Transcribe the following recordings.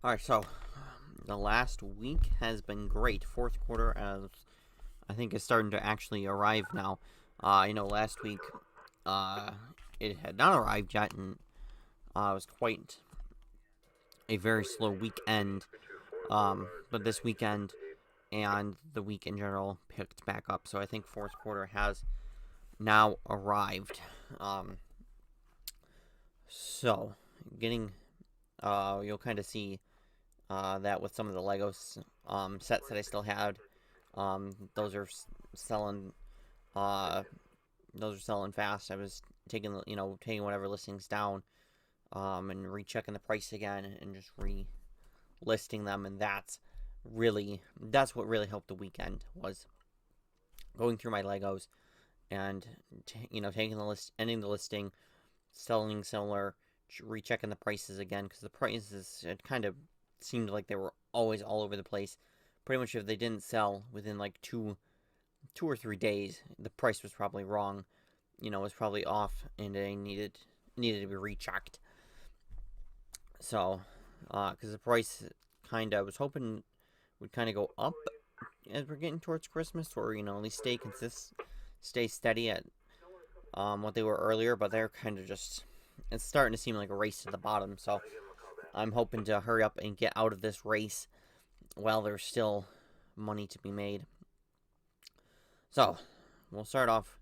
Alright, so the last week has been great. Fourth quarter, as I think, is starting to actually arrive now. Last week uh, it had not arrived yet, and it was quite a very slow weekend. But this weekend and the week in general picked back up. So I think fourth quarter has now arrived. Um, so getting, you'll kind of see that with some of the Legos sets that I still had. Those are selling. Uh, those are selling fast. I was taking whatever listings down, and rechecking the price again, and just relisting them, and that's what really helped the weekend, was going through my Legos and taking the list, ending the listing, selling similar, rechecking the prices again, because the prices, it kind of seemed like they were always all over the place. Pretty much, if they didn't sell within like two or 3 days, the price was probably wrong. Was probably off, and they needed to be rechecked. So, because the price kind of was hoping would kind of go up as we're getting towards Christmas, or at least stay steady at what they were earlier. But they're kind of just, it's starting to seem like a race to the bottom. So I'm hoping to hurry up and get out of this race while there's still money to be made. So we'll start off.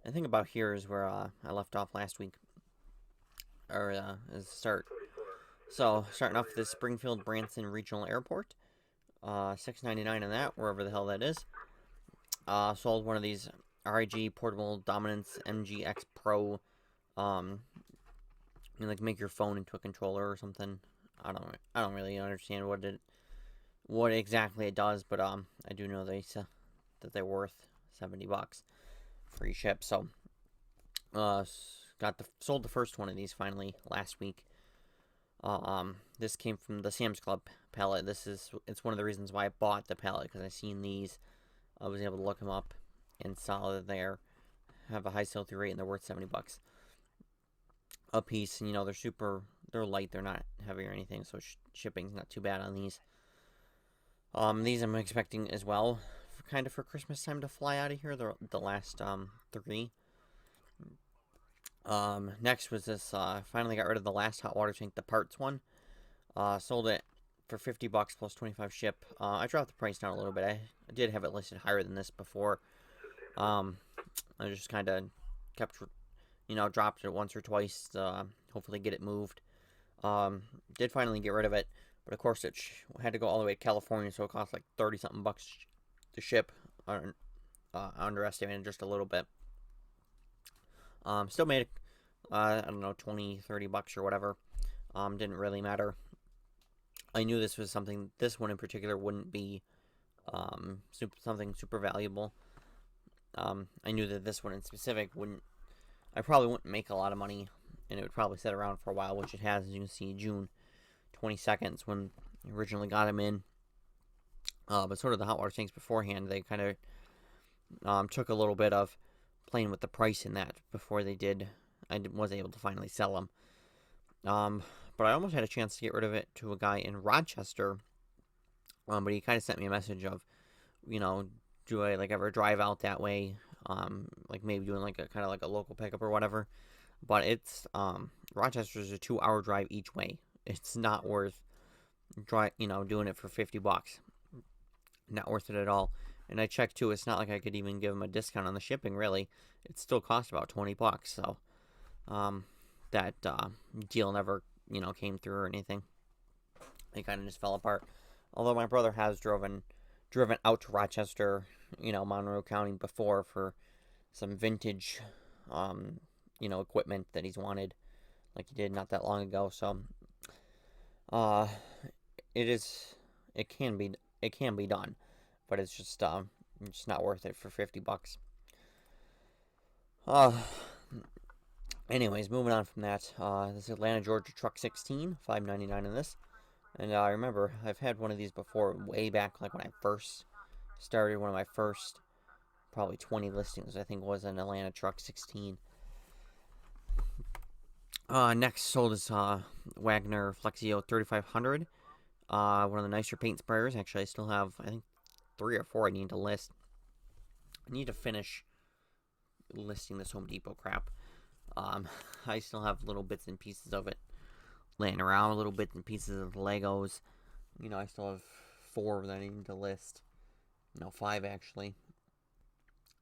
I think about here is where I left off last week, or as a start. So starting off with the Springfield Branson Regional Airport, $6.99 on that, wherever the hell that is. Sold one of these RIG Portable Dominance MGX Pro. Make your phone into a controller or something. I don't really understand what exactly it does, but I do know that they're worth $70, free ship. So sold the first one of these finally last week. This came from the Sam's Club pallet. It's one of the reasons why I bought the pallet, because I seen these. I was able to look them up and saw that have a high sell-through rate, and they're worth $70 a piece. And they're light, they're not heavy or anything, so shipping's not too bad on these. These I'm expecting as well, for Christmas time, to fly out of here. The last three. Next was this. Finally got rid of the last hot water tank, the parts one. Sold it for $50 plus 25 ship. I dropped the price down a little bit. I did have it listed higher than this before. I just kind of kept, dropped it once or twice. Hopefully get it moved. Did finally get rid of it, but of course it had to go all the way to California, so it cost like 30 something bucks to ship. Underestimated just a little bit. Still made, I don't know, 20, 30 bucks or whatever. Didn't really matter. I knew this one in particular wouldn't be something super valuable. I knew that this one in specific I probably wouldn't make a lot of money, and it would probably sit around for a while, which it has. As you can see, June 22nd when I originally got them in. But sort of the hot water tanks beforehand, they kind of took a little bit of playing with the price in that before I was able to finally sell them. But I almost had a chance to get rid of it to a guy in Rochester. But he kind of sent me a message of, do I ever drive out that way? Maybe doing a kind of like a local pickup or whatever. But it's Rochester's a 2-hour drive each way. It's not worth doing it for $50. Not worth it at all. And I checked too, it's not like I could even give them a discount on the shipping, really. It still cost about $20, so that deal never, came through or anything. It kind of just fell apart. Although my brother has driven out to Rochester, Monroe County before for some vintage, equipment that he's wanted, like he did not that long ago. So, it can be done, but it's just not worth it for $50. Anyways, moving on from that, this is Atlanta, Georgia Truck 16, $5.99 in this. And I remember I've had one of these before, way back, like when I first started. One of my first probably 20 listings, I think, was an Atlanta Truck 16. Next sold is Wagner Flexio 3500. one of the nicer paint sprayers. Actually, I still have, I think, 3 or 4 I need to list. I need to finish listing this Home Depot crap. I still have little bits and pieces of it laying around, little bits and pieces of Legos. I still have 4 that I need to list. 5 actually.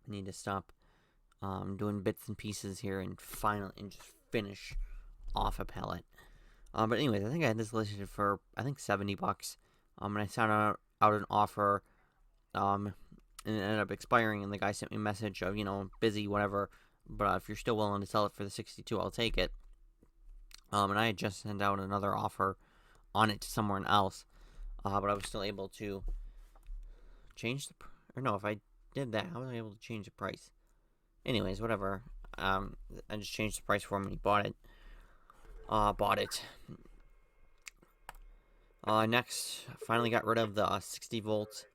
I need to stop doing bits and pieces here and just finish off a pallet. But anyways, I think I had this listed for, I think, $70. And I sent out an offer, and it ended up expiring, and the guy sent me a message of, busy, whatever, but if you're still willing to sell it for the 62, I'll take it. And I had just sent out another offer on it to someone else, but I was still able to change if I did that, how was I able to change the price? Anyways, whatever. I just changed the price for him and he bought it. Next, finally got rid of the 60 volt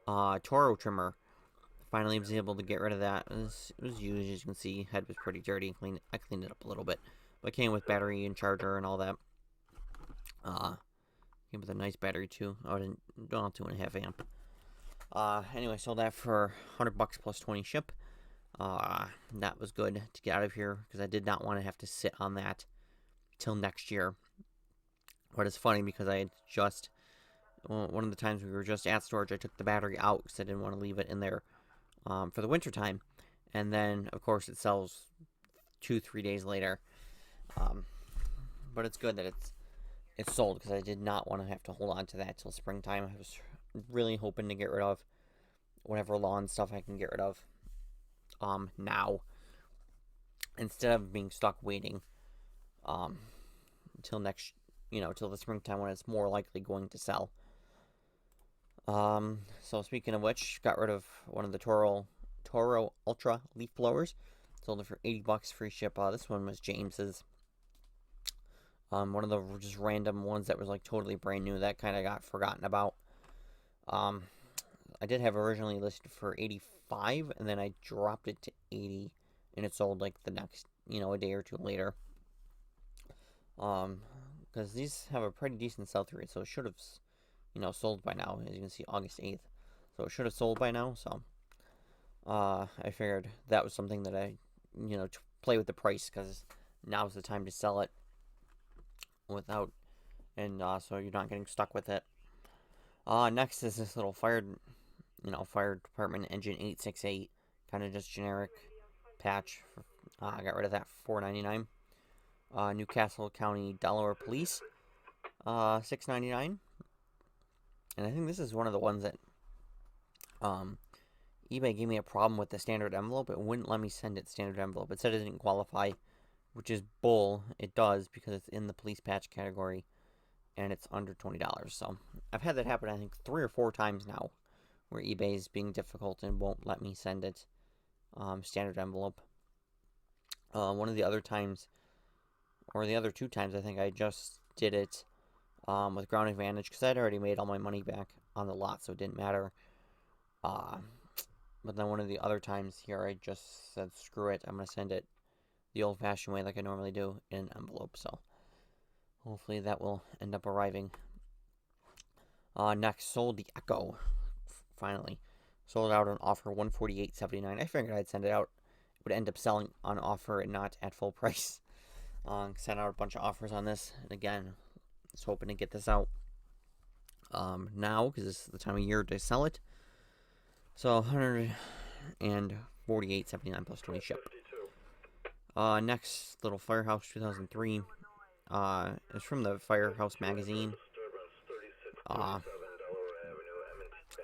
Toro trimmer. Finally was able to get rid of that. It was used, as you can see. Head was pretty dirty. I cleaned it up a little bit. But it came with battery and charger and all that. Came with a nice battery too. I don't have 2.5 amp. Anyway, sold that for $100 plus 20 ship. That was good to get out of here because I did not want to have to sit on that till next year. But it's funny because I had just, one of the times we were just at storage, I took the battery out because I didn't want to leave it in there for the winter time. And then, of course, it sells 2-3 days later. But it's good that it's sold because I did not want to have to hold on to that till springtime. I was really hoping to get rid of whatever lawn stuff I can get rid of now, instead of being stuck waiting until next, till the springtime when it's more likely going to sell. So speaking of which, got rid of one of the Toro Ultra leaf blowers. Sold it for $80 free ship. This one was James's. One of the just random ones that was like totally brand new. That kind of got forgotten about. I did have originally listed for $85, and then I dropped it to $80, and it sold like the next, a day or two later. Because these have a pretty decent sell-through rate, so it should have, sold by now. As you can see, August 8th, so it should have sold by now. So, I figured that was something that I, to play with the price, because now's the time to sell it without, and so you're not getting stuck with it. Next is this little fire department engine 868, kind of just generic patch. I got rid of that for $4.99. Newcastle County, Delaware Police, $6.99. And I think this is one of the ones that eBay gave me a problem with the standard envelope. It wouldn't let me send it standard envelope. It said it didn't qualify, which is bull. It does, because it's in the police patch category, and it's under $20. So I've had that happen, I think, 3 or 4 times now, where eBay is being difficult and won't let me send it standard envelope. One of the other times, or the other 2 times, I think I just did it with Ground Advantage, because I'd already made all my money back on the lot, so it didn't matter. But then one of the other times here, I just said, screw it, I'm going to send it the old-fashioned way like I normally do, in an envelope. So hopefully that will end up arriving. Next, sold the Echo. Finally. Sold out on offer, $148.79. I figured I'd send it out. It would end up selling on offer and not at full price. Sent out a bunch of offers on this. And again, just hoping to get this out now, because this is the time of year to sell it. So $148.79 plus 20 ship. Next, little Firehouse 2003. It's from the Firehouse magazine.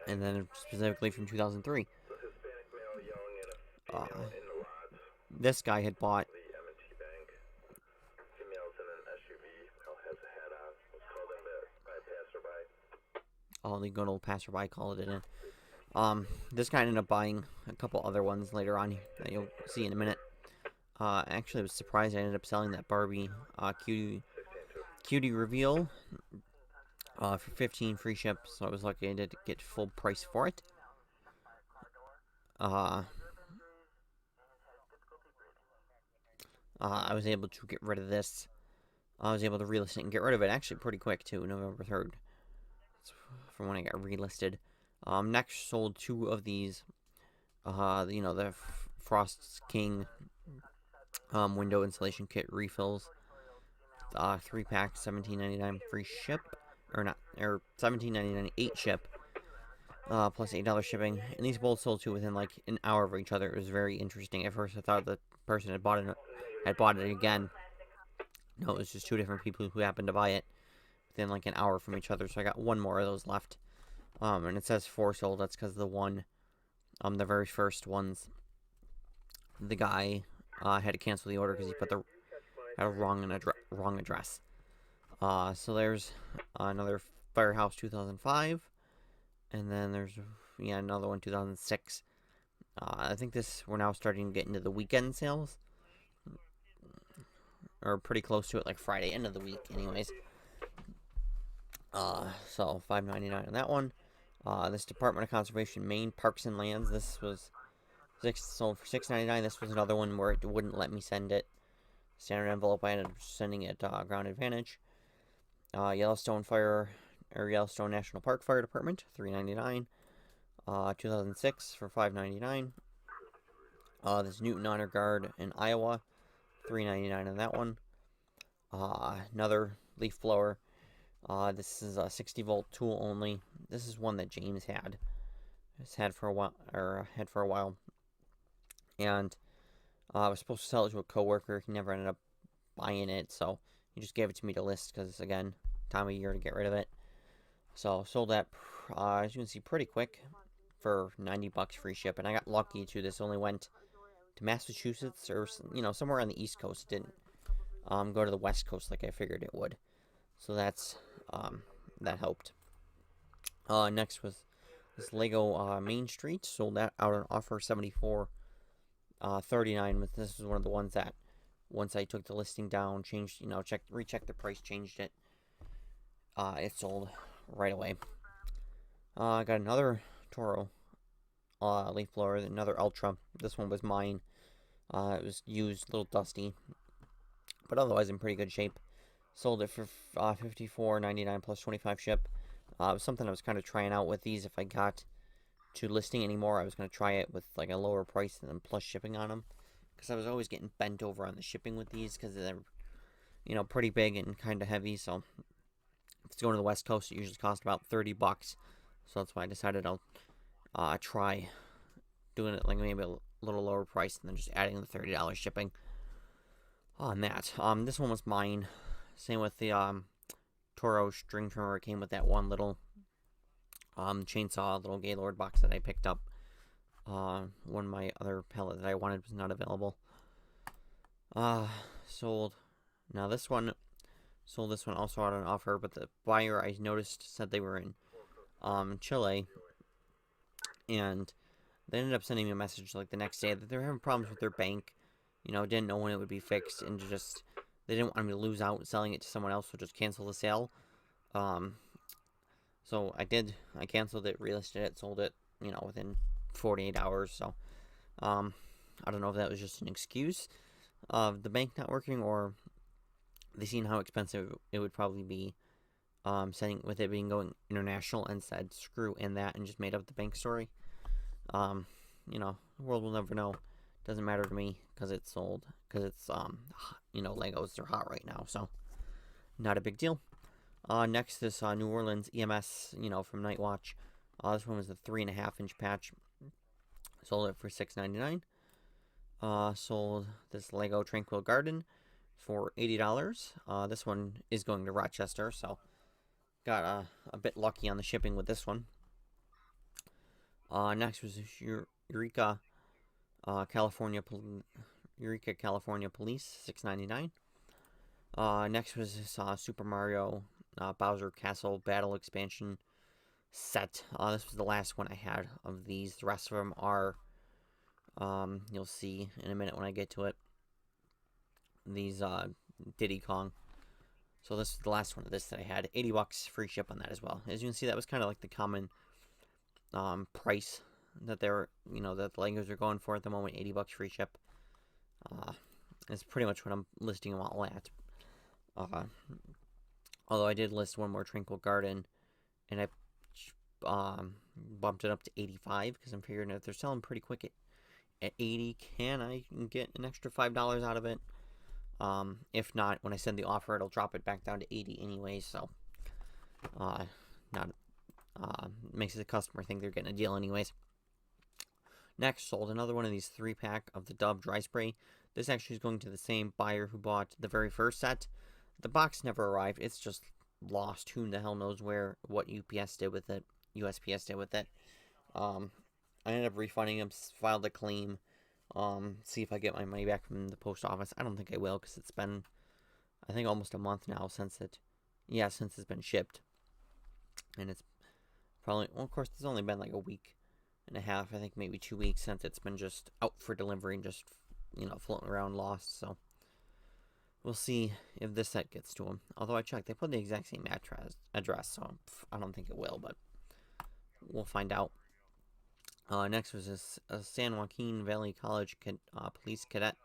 And then specifically from 2003. This guy had bought the good old passerby called it in. This guy ended up buying a couple other ones later on that you'll see in a minute. Actually, I was surprised I ended up selling that Barbie cutie reveal for 15 free ship, so I was lucky I did get full price for it. I was able to get rid of this. I was able to relist it and get rid of it actually pretty quick too, November 3rd. from when I got relisted. Next, sold 2 of these. The Frost King window insulation kit refills. 3 packs, $17.99 free ship, or not, or $17.99 8 ship, plus $8 shipping. And these both sold to within like an hour of each other. It was very interesting. At first, I thought the person had bought it again. No, it was just 2 different people who happened to buy it within like an hour from each other. So I got 1 more of those left. And it says 4 sold. That's because the the very first ones, the guy had to cancel the order because he had a wrong address. So there's another Firehouse 2005, and then there's another one 2006. I think we're now starting to get into the weekend sales, or pretty close to it, like Friday, end of the week, anyways. So $5.99 on that one. This Department of Conservation, Maine Parks and Lands. This was sold for $6.99. This was another one where it wouldn't let me send it standard envelope. I ended up sending it Ground Advantage. Yellowstone National Park Fire Department, $3.99. 2006 for $5.99. This Newton Honor Guard in Iowa, $3.99 on that one. Another leaf blower. This is a 60 volt tool only. This is one that James had. It's had for a while, and I was supposed to sell it to a coworker. He never ended up buying it, so he just gave it to me to list because, again, time of year to get rid of it. So sold that, as you can see, pretty quick for $90 free ship. And I got lucky too. This only went to Massachusetts or somewhere on the East Coast. It didn't go to the West Coast like I figured it would. So that helped. Next was this Lego Main Street. Sold that out on offer, $74.39. This was one of the ones that once I took the listing down, changed, rechecked the price, changed it. It sold right away. I got another Toro leaf blower, another Ultra. This one was mine. It was used, a little dusty, but otherwise in pretty good shape. Sold it for $54.99 plus 25 ship. It was something I was kind of trying out with these. If I got to listing anymore, I was going to try it with like a lower price and then plus shipping on them, because I was always getting bent over on the shipping with these because they're pretty big and kind of heavy. So if it's going to the West Coast, it usually costs about $30. So that's why I decided I'll try doing it like maybe a little lower price and then just adding the $30 shipping on that. This one was mine. Same with the Toro string trimmer. It came with that one little chainsaw, little Gaylord box that I picked up. One of my other pellet that I wanted was not available. Sold. Now this one, sold this one also out on offer, but the buyer I noticed said they were in Chile, and they ended up sending me a message like the next day that they were having problems with their bank. Didn't know when it would be fixed, and they didn't want me to lose out selling it to someone else, so just cancel the sale. So I did. I canceled it, relisted it, sold it, within 48 hours. So, I don't know if that was just an excuse of the bank not working, or they seen how expensive it would probably be, sending with it being going international, and said screw in that and just made up the bank story. The world will never know. Doesn't matter to me because it's sold. Because it's Legos, they're hot right now, so not a big deal. Next, this New Orleans EMS, from Night Watch. This one was the 3.5-inch patch. Sold it for $6.99. Sold this Lego Tranquil Garden for $80. This one is going to Rochester, so got a bit lucky on the shipping with this one. Next was Eureka, California Police, $6.99. Next was this Super Mario Bowser Castle Battle Expansion set. This was the last one I had of these. The rest of them are, you'll see in a minute when I get to it, these Diddy Kong. So this is the last one of this that I had. $80 free ship on that as well. As you can see, that was kind of like the common price that they're, that the Legos are going for at the moment. $80 free ship. It's pretty much what I'm listing them all at. Although I did list one more Tranquil Garden and I bumped it up to 85 because I'm figuring if they're selling pretty quick at 80, can I get an extra $5 out of it? If not, when I send the offer, it'll drop it back down to 80 anyway. So, not makes the customer think they're getting a deal anyways. Next, sold another one of these 3-pack of the Dove dry spray. This actually is going to the same buyer who bought the very first set. The box never arrived. It's just lost. Who the hell knows what UPS did with it, USPS did with it. I ended up refunding him, filed a claim, see if I get my money back from the post office. I don't think I will because it's been, I think, almost a month now since it's been shipped. And it's probably, well, of course, it's only been like a week and a half, I think maybe 2 weeks since it's been just out for delivery and just, floating around lost. So we'll see if this set gets to them. Although I checked, they put the exact same address, so I don't think it will, but we'll find out. Next was this San Joaquin Valley College police cadet.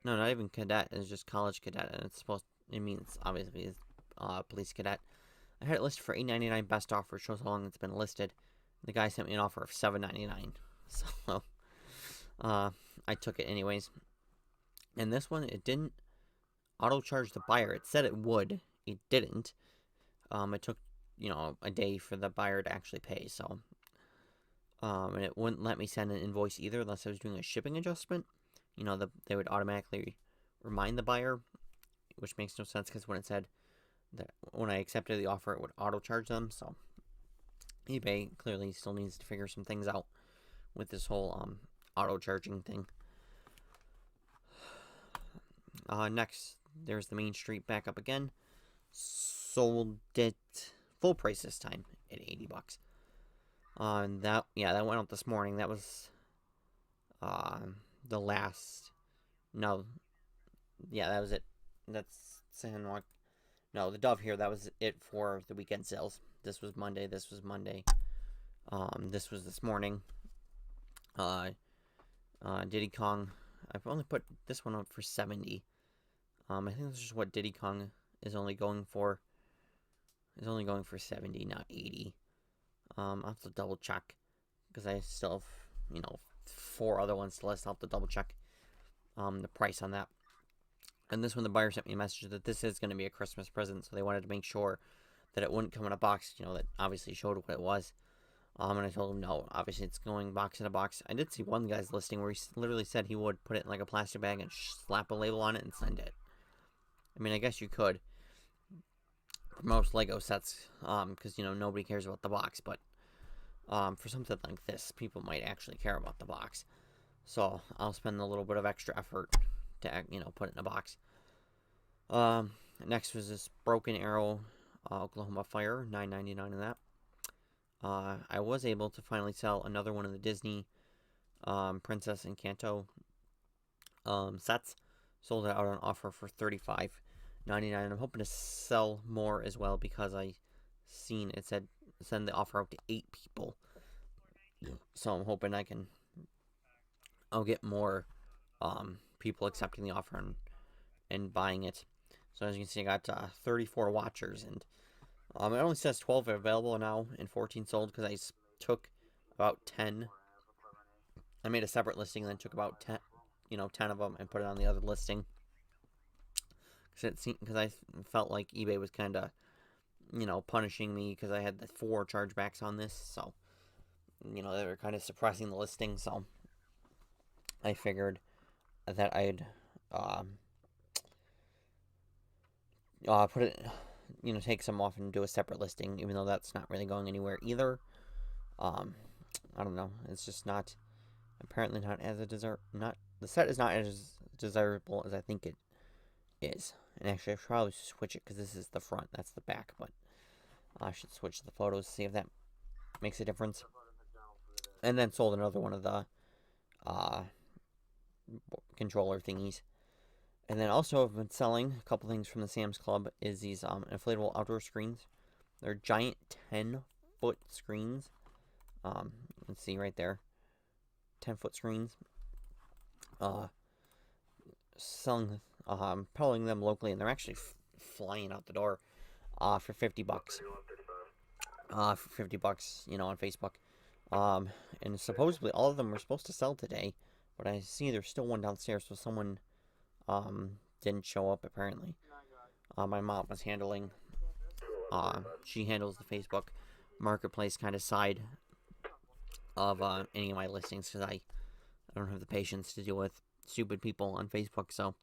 No, not even cadet. It's just college cadet, and it means obviously it's police cadet. I had it listed for $8.99 best offer. Shows how long it's been listed. The guy sent me an offer of $7.99, so I took it anyways. And this one, it didn't auto charge the buyer. It said it would. It didn't. It took a day for the buyer to actually pay. So, and it wouldn't let me send an invoice either unless I was doing a shipping adjustment. They would automatically remind the buyer, which makes no sense because when it said that when I accepted the offer, it would auto charge them. So eBay clearly still needs to figure some things out with this whole auto charging thing. Next, there's the Main Street back up again. Sold it full price this time at $80. That went out this morning. That was the last. No, yeah, that was it. That's San Juan. No, the Dove here. That was it for the weekend sales. This was Monday. This was Monday. This was this morning. Diddy Kong. I've only put this one up for 70. I think this is what Diddy Kong is only going for. Is only going for 70, not 80. I'll have to double check because I still have 4 other ones to list. I'll have to double check the price on that. And this one, the buyer sent me a message that this is going to be a Christmas present, so they wanted to make sure that it wouldn't come in a box, that obviously showed what it was. And I told him, no, obviously it's going box in a box. I did see one guy's listing where he literally said he would put it in like a plastic bag and slap a label on it and send it. I mean, I guess you could for most Lego sets, because, nobody cares about the box. But for something like this, people might actually care about the box. So I'll spend a little bit of extra effort to, put it in a box. Next was this Broken Arrow Oklahoma Fire, $9.99 in that. I was able to finally sell another one of the Disney Princess Encanto sets. Sold it out on offer for $35.99. I'm hoping to sell more as well because I seen it said send the offer out to 8 people. So I'm hoping I'll get more people accepting the offer and buying it. So as you can see, I got 34 watchers, and it only says 12 available now and 14 sold because I took about 10. I made a separate listing and then took about 10, 10 of them and put it on the other listing. Because I felt like eBay was kind of, punishing me because I had the 4 chargebacks on this. So, they were kind of suppressing the listing. So I figured that I'd put it, take some off and do a separate listing, even though that's not really going anywhere either. I don't know. It's just apparently not as the set is not as desirable as I think it is. And actually, I should probably switch it because this is the front, that's the back. But I should switch the photos, see if that makes a difference. And then sold another one of the controller thingies. And then also I've been selling a couple things from the Sam's Club is these inflatable outdoor screens. They're giant 10-foot screens. Let's see right there. 10-foot screens. Selling them locally, and they're actually flying out the door for $50. for $50, on Facebook. And supposedly all of them were supposed to sell today, but I see there's still one downstairs, so someone didn't show up apparently. My mom was handling. She handles the Facebook marketplace kind of side of any of my listings because I don't have the patience to deal with stupid people on Facebook, so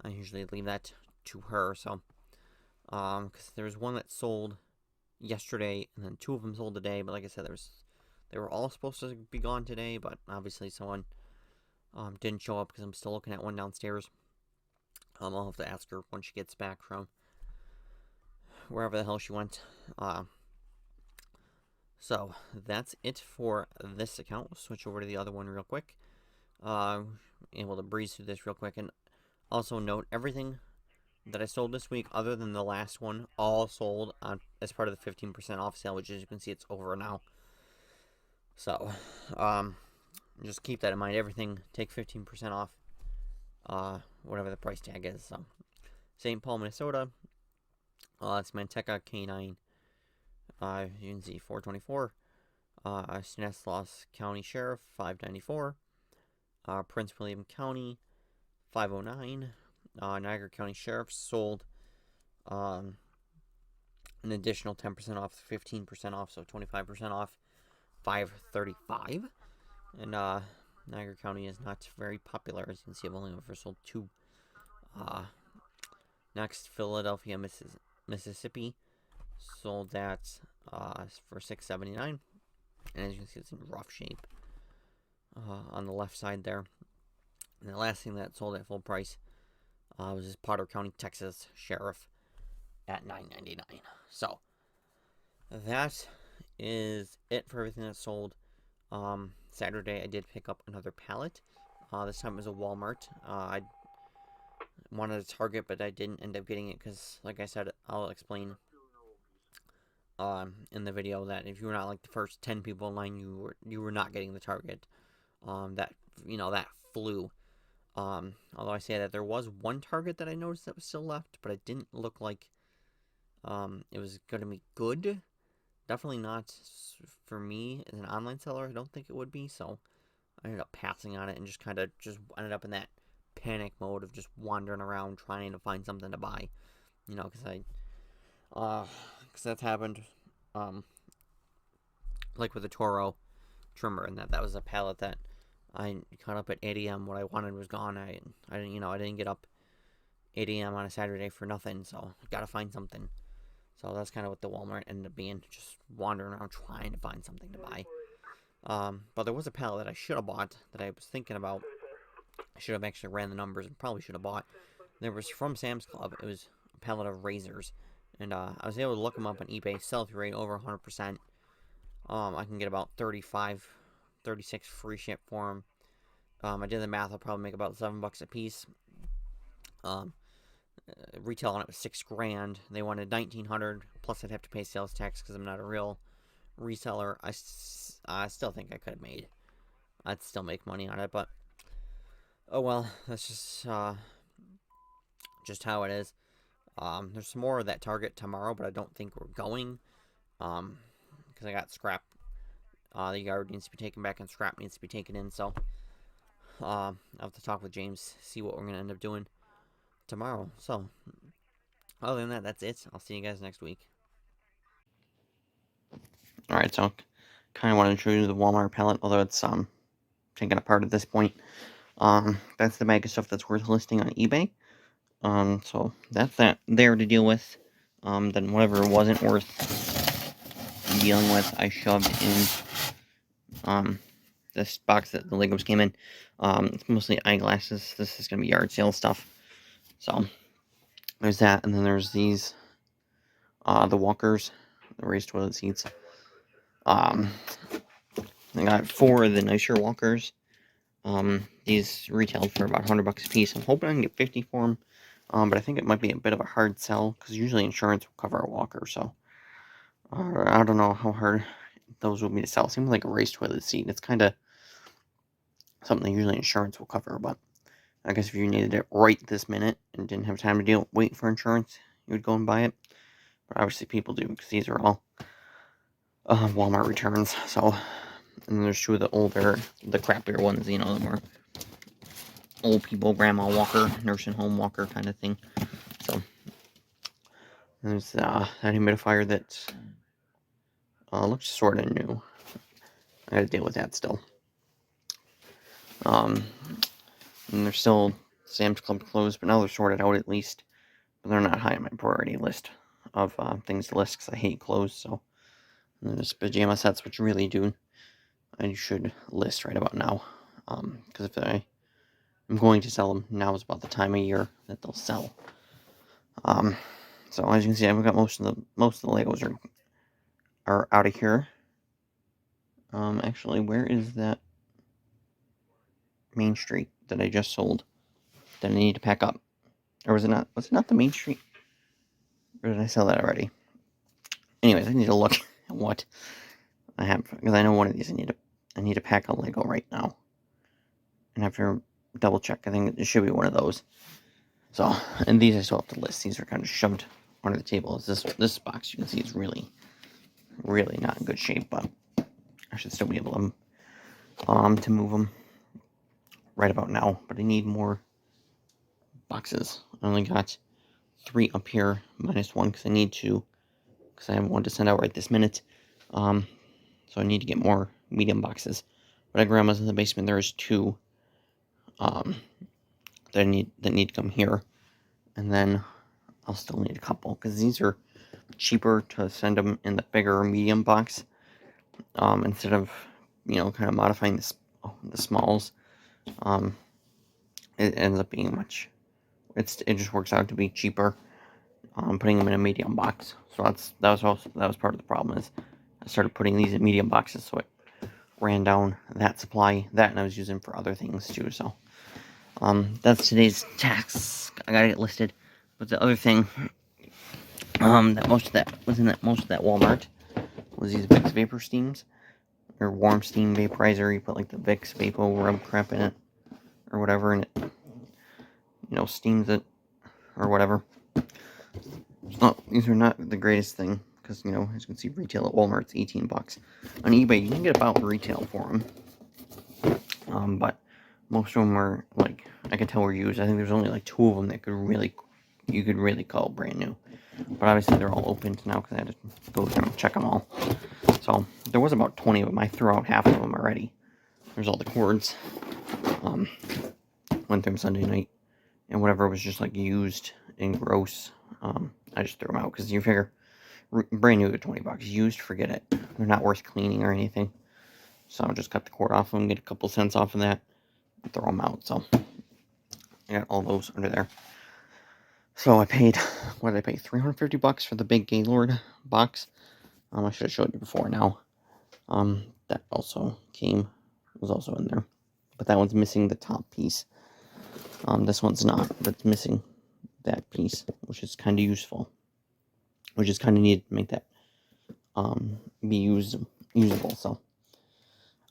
I usually leave that to her. So, because there was one that sold yesterday, and then 2 of them sold today. But like I said, they were all supposed to be gone today, but obviously someone didn't show up because I'm still looking at one downstairs. I'll have to ask her when she gets back from wherever the hell she went. So that's it for this account. We'll switch over to the other one real quick. Able to breeze through this real quick, and also note everything that I sold this week, other than the last one, all sold on as part of the 15% off sale, which as you can see, it's over now. So, just keep that in mind. Everything, take 15% off, whatever the price tag is. So, St. Paul, Minnesota. It's Manteca K9. You can see 424. Stanislaus County Sheriff 594. Prince William County 509. Niagara County Sheriff sold an additional 10% off, 15% off, so 25% off, 535. And Niagara County is not very popular, as you can see. I've only ever sold 2. Next, Philadelphia, Mississippi, sold that for $6.79, and as you can see, it's in rough shape on the left side there. And the last thing that sold at full price was this Potter County, Texas Sheriff at $9.99. So that is it for everything that sold. Saturday I did pick up another pallet. This time it was a Walmart. I wanted a Target, but I didn't end up getting it because, like I said, I'll explain in the video that if you were not like the first 10 people in line, you were not getting the Target. That flew. Although I say that there was one Target that I noticed that was still left, but it didn't look like it was going to be good. Definitely not for me as an online seller. I don't think it would be, so I ended up passing on it and just ended up in that panic mode of just wandering around trying to find something to buy. Because that's happened, like with the Toro trimmer, and that was a pallet that I caught up at 8 a.m. What I wanted was gone. I didn't get up 8 a.m. on a Saturday for nothing, so I gotta find something. So that's kind of what the Walmart ended up being, just wandering around trying to find something to buy. But there was a pallet that I should have bought that I was thinking about. I should have actually ran the numbers and probably should have bought. There was from Sam's Club. It was a pallet of razors, and I was able to look them up on eBay. Sell-through rate over 100%. I can get about 35, 36 free ship for them. I did the math. I'll probably make about $7 a piece. Retail on it was $6,000. They wanted $1,900, plus I'd have to pay sales tax because I'm not a real reseller. I still think I could have made. I'd still make money on it, but oh well. That's just how it is. There's some more of that Target tomorrow, but I don't think we're going. Because I got scrap. The yard needs to be taken back and scrap needs to be taken in. So I'll have to talk with James, see what we're going to end up doing tomorrow. So other than that, that's it. I'll see you guys next week. Alright, so kind of want to show you the Walmart pallet, although it's taken apart at this point. That's the bag of stuff that's worth listing on eBay. So that's that there to deal with. Then whatever wasn't worth dealing with, I shoved in this box that the Legos came in. It's mostly eyeglasses. This is gonna be yard sale stuff. So there's that, and then there's these the walkers, the raised toilet seats. I got 4 of the nicer walkers. These retailed for about $100 a piece. I'm hoping I can get 50 for them. But I think it might be a bit of a hard sell because usually insurance will cover a walker. So I don't know how hard those will be to sell. Seems like a raised toilet seat. It's kind of something that usually insurance will cover. But I guess if you needed it right this minute and didn't have time to wait for insurance, you would go and buy it. But obviously people do because these are all Walmart returns. So, and there's two of the crappier ones, you know, the more old people, grandma walker, nursing home walker kind of thing. So, there's that humidifier that looks sort of new. I gotta deal with that still. And they're still Sam's Club closed, but now they're sorted out at least. But they're not high on my priority list of things to list because I hate clothes. So, and there's pajama sets, which really I should list right about now. Because if I'm going to sell them, now is about the time of year that they'll sell. So as you can see, I've got most of the Legos are out of here. Actually, where is that Main Street that I just sold that I need to pack up? Or was it not? Was it not the Main Street? Or did I sell that already? Anyways, I need to look at what I have because I know one of these I need to pack a Lego right now, and I have to double check. I think it should be one of those. So, and these I still have to list. These are kind of shoved under the table. This box you can see is really not in good shape, but I should still be able to move them right about now. But I need more boxes. I only got 3 up here, minus 1 because I need to, because I have one to send out right this minute. So I need to get more medium boxes. But at Grandma's in the basement, there's 2 that need to come here, and then I'll still need a couple because these are cheaper to send them in the bigger medium box instead of kind of modifying the smalls. It ends up being it just works out to be cheaper putting them in a medium box. So that was part of the problem is I started putting these in medium boxes, so it ran down that supply, and I was using for other things too. So that's today's task. I gotta get listed. But the other thing that most of that Walmart was these Vicks Vapor Steams, or warm steam vaporizer. You put like the Vicks Vapo rub crap in it or whatever, and it steams it or whatever. So these are not the greatest thing because as you can see, retail at Walmart's $18. On eBay you can get about retail for them, but most of them are like I could tell were used. I think there's only like 2 of them that you could really call brand new. But obviously they're all opened now because I had to go through and check them all. So there was about 20 of them. I threw out half of them already. There's all the cords. Went through them Sunday night, and whatever was just like used and gross, I just threw them out because you figure brand new at $20, used, forget it. They're not worth cleaning or anything. So I'll just cut the cord off of them, get a couple cents off of that, and throw them out. So I got all those under there. So I paid, what did I pay? $350 for the big Gaylord box. I should have showed you before now. That also was also in there. But that one's missing the top piece. This one's not, but it's missing that piece, which is kind of useful. Which is kind of needed to make that be usable. So,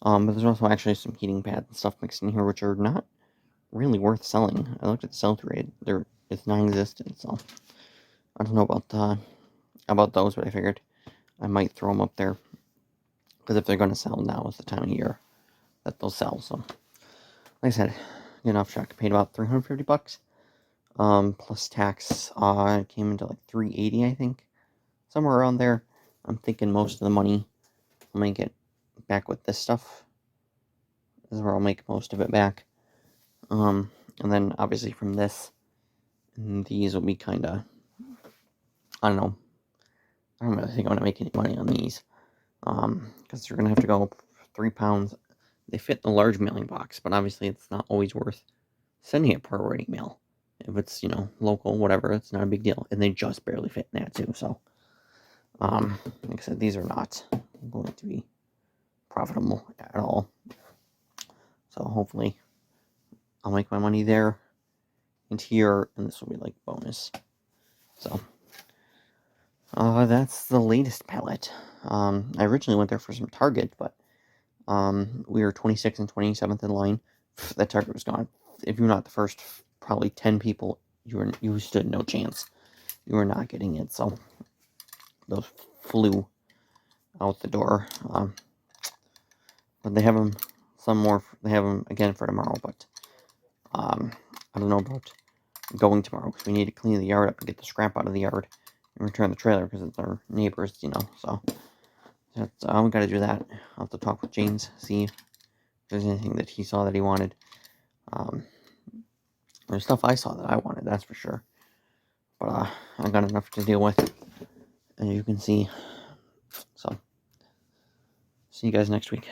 but there's also actually some heating pads and stuff mixed in here, which are not really worth selling. I looked at the sell-through rate; it's non-existent. So, I don't know about those, but I figured I might throw them up there because if they're going to sell now, is the time of year that they'll sell. So, like I said, get off track. I paid about $350, plus tax. It came into like $380, I think, somewhere around there. I'm thinking most of the money I'll make it back with this stuff. This is where I'll make most of it back. And then obviously from this, these will be kind of, I don't know. I don't really think I'm going to make any money on these. Because they're going to have to go 3 pounds. They fit in a large mailing box, but obviously it's not always worth sending it priority mail. If it's, local, whatever, it's not a big deal. And they just barely fit in that too, so. Like I said, these are not going to be profitable at all. So hopefully I'll make my money there and here, and this will be like bonus. So that's the latest pallet. I originally went there for some Target, but we were 26th and 27th in line. That Target was gone. If you're not the first, probably 10 people, you stood no chance. You were not getting it, so those flew out the door. But they have them They have them again for tomorrow. But I don't know about going tomorrow because we need to clean the yard up and get the scrap out of the yard and return the trailer because it's our neighbors, So we got to do that. I'll have to talk with James, see if there's anything that he saw that he wanted. There's stuff I saw that I wanted, that's for sure. But I got enough to deal with, as you can see. So, see you guys next week.